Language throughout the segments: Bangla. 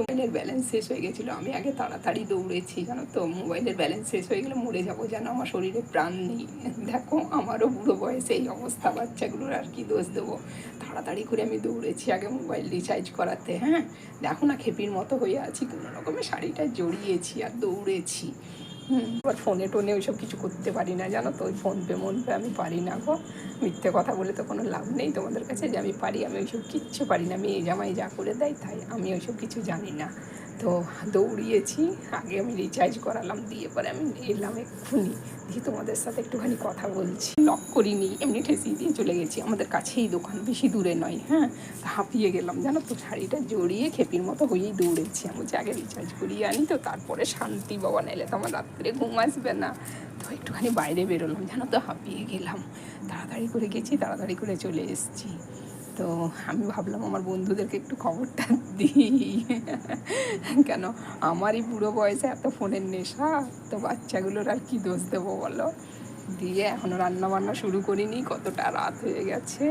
মোবাইলের ব্যালেন্স শেষ হয়ে গেছিলো। আমি আগে তাড়াতাড়ি দৌড়েছি, জানো তো, মোবাইলের ব্যালেন্স শেষ হয়ে গেলে মরে যাবো, যেন আমার শরীরে প্রাণ নেই। দেখো আমারও বুড়ো বয়সে এই অবস্থা, বাচ্চাগুলোর আর কি দোষ দেবো। তাড়াতাড়ি করে আমি দৌড়েছি আগে মোবাইল রিচার্জ করাতে। হ্যাঁ, দেখো না খেপির মতো হয়ে আছি, কোনো রকমের শাড়িটা জড়িয়েছি আর দৌড়েছি। এবার ফোনে টোনে ওইসব কিছু করতে পারি না, জানো তো, ওই ফোনপে আমি পারি না গো। মিথ্যে কথা বলে তো কোনো লাভ নেই তোমাদের কাছে যে আমি পারি। আমি ওইসব কিচ্ছু পারি না, মেয়ে জামাই যা করে দেয় তাই, আমি ওইসব কিছু জানি না। তো দৌড়িয়েছি, আগে আমি রিচার্জ করালাম, দিয়ে পরে আমি এলাম এক্ষুনি, দিয়ে তোমাদের সাথে একটুখানি কথা বলছি। লক করিনি, এমনি ঠেসিয়ে দিয়ে চলে গেছি, আমাদের কাছেই দোকান, বেশি দূরে নয়। হ্যাঁ, হাঁপিয়ে গেলাম, জানো তো, শাড়িটা জড়িয়ে খেপির মতো হয়েই দৌড়েছি। আমি বলছি আগে রিচার্জ করিয়ে আনি, তো তারপরে শান্তি, বাবা, নাইলে তো আমার রাত্রে ঘুম আসবে না। তো একটুখানি বাইরে বেরোলাম, জানো তো, হাঁপিয়ে গেলাম। তাড়াতাড়ি করে গেছি, তাড়াতাড়ি করে চলে এসেছি। তো আমি ভাবলাম আমার বন্ধুদেরকে একটু খবরটা দিই, কেন আমারই বুড়ো বয়সে এত ফোনের নেশা, তো বাচ্চাগুলোর আর কি দোষ দেবো বলো। দিয়ে এখনও রান্নাবান্না শুরু করিনি, কতটা রাত হয়ে গেছে।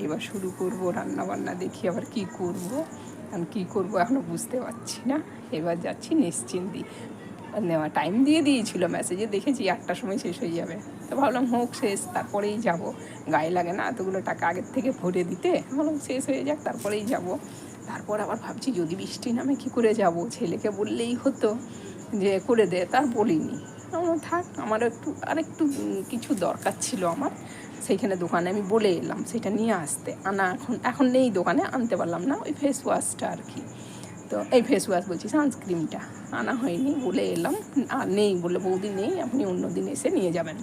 এবার শুরু করব রান্নাবান্না, দেখি আবার কি করব, কারণ কী করবো এখনও বুঝতে পারছি না। এবার যাচ্ছি নিশ্চিন্তি, নেওয়া টাইম দিয়ে দিয়েছিল মেসেজে, দেখেছি 8টার সময় শেষ হয়ে যাবে। তো ভাবলাম হোক শেষ, তারপরেই যাব, গায়ে লাগে না এতগুলো টাকা আগের থেকে ভরে দিতে। ভাবলাম শেষ হয়ে যাক, তারপরেই যাব। তারপর আবার ভাবছি যদি বৃষ্টি নামে কী করে যাব, ছেলেকে বললেই হতো যে করে দে, তার বলিনি। আমার থাক, আমার আরেকটু কিছু দরকার ছিল আমার, সেইখানে দোকানে আমি বলে এলাম সেটা নিয়ে আসতে, আনা এখন নেই দোকানে, আনতে পারলাম না, ওই ফেস ওয়াশটা আর কি। তো এই ফেস ওয়াশ বলছি, সানস্ক্রিনটা আনা হয়নি, বলে এলাম। আর নেই বলে, বৌদি নেই, আপনি অন্য দিন এসে নিয়ে যাবেন,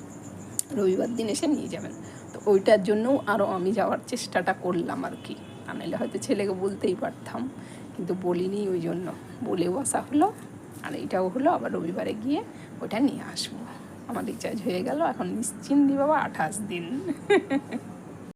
রবিবার দিন এসে নিয়ে যাবেন। তো ওইটার জন্যও আরও আমি যাওয়ার চেষ্টাটা করলাম আর কি, আনাইলে হয়তো ছেলেকে বলতেই পারতাম, কিন্তু বলিনি, ওই জন্য বলেও আসা হলো। আর এইটাও হলো, আবার রবিবারে গিয়ে ওটা নিয়ে আসবো। আমার রিচার্জ হয়ে গেল, এখন নিশ্চিন্তি বাবা 28 দিন।